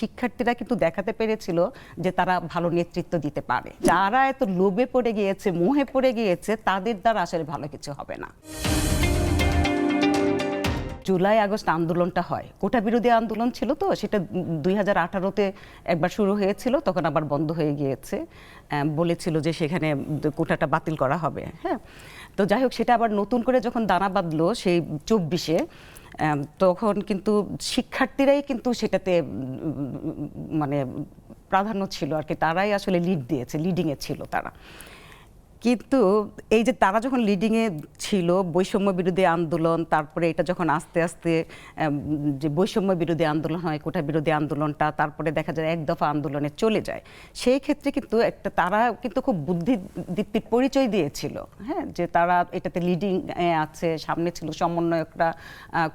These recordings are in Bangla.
শিক্ষার্থীরা কিন্তু দেখাতে পেরেছিল যে তারা ভালো নেতৃত্ব দিতে পারে। যারা এত লোভে পড়ে গিয়েছে, মোহে পড়ে গিয়েছে, তাদের দ্বারা আসলে ভালো কিছু হবে না। জুলাই আগস্ট আন্দোলনটা হয়, কোটা বিরোধী আন্দোলন ছিল, তো সেটা 2018-তে একবার শুরু হয়েছিল, তখন আবার বন্ধ হয়ে গিয়েছে। বলেছিল যে সেখানে কোটাটা বাতিল করা হবে। হ্যাঁ, তো যাই হোক, সেটা আবার নতুন করে যখন দানা বাঁধলো সেই 24-এ, তখন কিন্তু শিক্ষার্থীরাই কিন্তু সেটাতে মানে প্রাধান্য ছিল আর কি, তারাই আসলে লিড দিয়েছে, লিডিংয়ে ছিল তারা। কিন্তু এই যে তারা যখন লিডিংয়ে ছিল, বৈষম্য বিরোধী আন্দোলন, তারপরে এটা যখন আস্তে আস্তে যে বৈষম্য বিরোধী আন্দোলন হয়, কোটা বিরোধী আন্দোলনটা, তারপরে দেখা যায় এক দফা আন্দোলনে চলে যায়, সেই ক্ষেত্রে কিন্তু একটা তারা কিন্তু খুব বুদ্ধিদীপ্তির পরিচয় দিয়েছিল। হ্যাঁ, যে তারা এটাতে লিডিং আছে, সামনে ছিল সমন্বয়করা,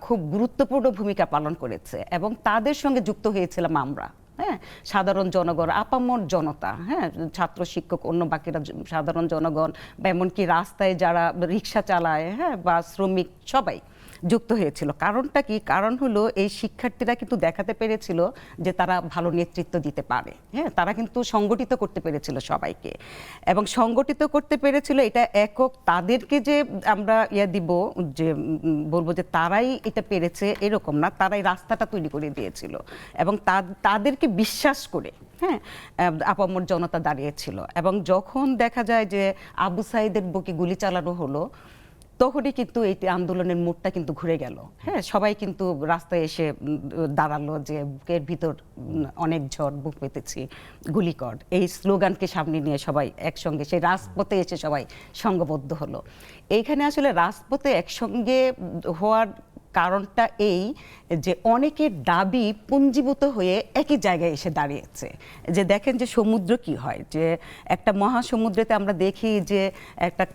খুব গুরুত্বপূর্ণ ভূমিকা পালন করেছে, এবং তাদের সঙ্গে যুক্ত হয়েছিলাম আমরা। হ্যাঁ, সাধারণ জনগণ, আপামর জনতা, হ্যাঁ, ছাত্র শিক্ষক, অন্য বাকিরা, সাধারণ জনগণ, বা এমনকি রাস্তায় যারা রিক্সা চালায়, হ্যাঁ, বা শ্রমিক, সবাই যুক্ত হয়েছিল। কারণটা কি? কারণ হলো এই শিক্ষার্থীরা কিন্তু দেখাতে পেরেছিল যে তারা ভালো নেতৃত্ব দিতে পারে। হ্যাঁ, তারা কিন্তু সংগঠিত করতে পেরেছিল সবাইকে, এবং সংগঠিত করতে পেরেছিল। এটা একক তাদেরকে যে আমরা দিব, যে বলবো যে তারাই এটা পেরেছে এরকম না, তারাই রাস্তাটা তৈরি করে দিয়েছিল, এবং তাদেরকে বিশ্বাস করে, হ্যাঁ, আপামর জনতা দাঁড়িয়েছিল। এবং যখন দেখা যায় যে আবু সাইদের বুকে গুলি চালানো হলো, তখনই কিন্তু এই আন্দোলনের মুডটা কিন্তু ঘুরে গেল। হ্যাঁ, সবাই কিন্তু রাস্তায় এসে দাঁড়ালো যে বুকের ভিতর অনেক ঝড়, বুক পেতেছি, গুলি কর, এই স্লোগানকে সামনে নিয়ে সবাই একসঙ্গে সেই রাজপথে এসে সবাই সংঘবদ্ধ হলো। এইখানে আসলে রাজপথে একসঙ্গে হওয়ার কারণটা এই যে অনেকের দাবি পুঞ্জীভূত হয়ে একই জায়গায় এসে দাঁড়িয়েছে। যে দেখেন যে সমুদ্র কি হয়, যে একটা মহাসমুদ্রেতে আমরা দেখি যে একটা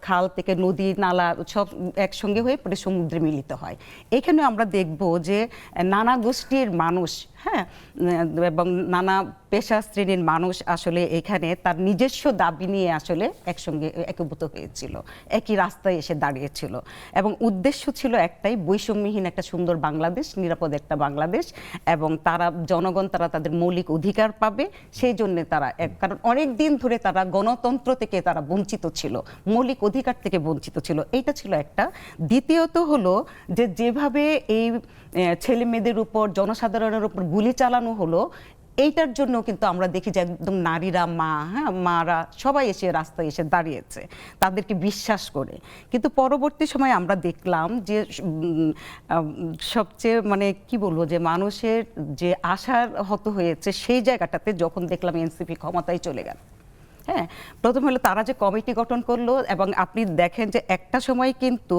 খাল থেকে নদী, নালা সব একসঙ্গে হয়ে পরে সমুদ্রে মিলিত হয়। এখানে আমরা দেখব যে নানা গোষ্ঠীর মানুষ, হ্যাঁ, এবং নানা পেশা শ্রেণীর মানুষ আসলে এখানে তার নিজস্ব দাবি নিয়ে আসলে একসঙ্গে একীভূত হয়েছিল, একই রাস্তায় এসে দাঁড়িয়েছিল, এবং উদ্দেশ্য ছিল একটাই, বৈষম্যহীন একটা সুন্দর বাংলাদেশ, নিরাপদ একটা বাংলাদেশ, এবং তারা জনগণ তারা তাদের মৌলিক অধিকার পাবে। সেই জন্য তারা, কারণ অনেক দিন ধরে তারা গণতন্ত্র থেকে তারা বঞ্চিত ছিল, মৌলিক অধিকার থেকে বঞ্চিত ছিল, এইটা ছিল একটা। দ্বিতীয়ত হলো যে যেভাবে এই ছেলে মেয়েদের উপর, জনসাধারণের উপর গুলি চালানো হলো, এইটার জন্য কিন্তু আমরা দেখি যে একদম নারীরা, মারা সবাই এসে রাস্তায় এসে দাঁড়িয়েছে তাদেরকে বিশ্বাস করে। কিন্তু পরবর্তী সময় আমরা দেখলাম যে সবচেয়ে কি বলবো, যে মানুষের যে আশার হত হয়েছে সেই জায়গাটাতে যখন দেখলাম এনসিপি ক্ষমতায় চলে গেল। হ্যাঁ, প্রথম হলো তারা যে কমিটি গঠন করলো, এবং আপনি দেখেন যে একটা সময় কিন্তু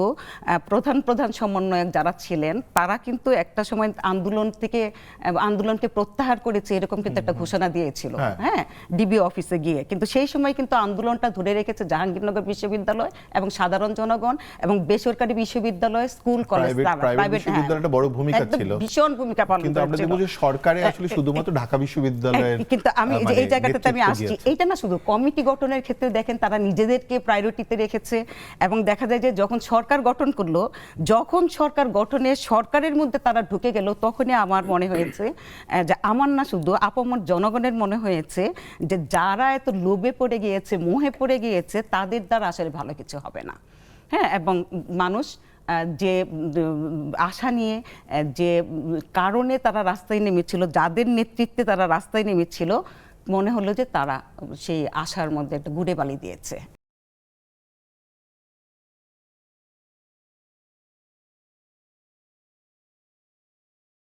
প্রধান সমন্বয়ক যারা ছিলেন তারা কিন্তু একটা সময় আন্দোলনকে প্রত্যাহার করেছে, এরকম কিন্তু একটা ঘোষণা দিয়েছিল। হ্যাঁ, ডিবি অফিসে গিয়ে, কিন্তু সেই সময় কিন্তু আন্দোলনটা ধরে রেখেছে জাহাঙ্গীরনগর বিশ্ববিদ্যালয় এবং সাধারণ জনগণ, এবং বেসরকারি বিশ্ববিদ্যালয়, স্কুল, কলেজ, প্রাইভেট বিশ্ববিদ্যালয়ের বড় ভূমিকা ছিল, ভীষণ ভূমিকা পালন করেছিল। কিন্তু আমরা দেখব যে সরকারে আসলে শুধুমাত্র ঢাকা বিশ্ববিদ্যালয়ের, কিন্তু আমি এই জায়গাটাতে আমি আসছি, এইটা না শুধু কমিটি গঠনের ক্ষেত্রে দেখেন তারা নিজেদেরকে প্রায়োরিটিতে রেখেছে, এবং দেখা যায় যে যখন সরকার গঠন করলো, যখন সরকার গঠনে সরকারের মধ্যে তারা ঢুকে গেল, তখনই আমার মনে হয়েছে যে, আমার না শুধু আপামর জনগণের মনে হয়েছে যে যারা এত লোভে পড়ে গিয়েছে, মোহে পড়ে গিয়েছে, তাদের দ্বারা আসলে ভালো কিছু হবে না। হ্যাঁ, এবং মানুষ যে আশা নিয়ে, যে কারণে তারা রাস্তায় নেমেছিল, যাদের নেতৃত্বে তারা রাস্তায় নেমেছিল, মনে হলো যে তারা সেই আশার মধ্যে একটা গুড়ে বালি দিয়েছে।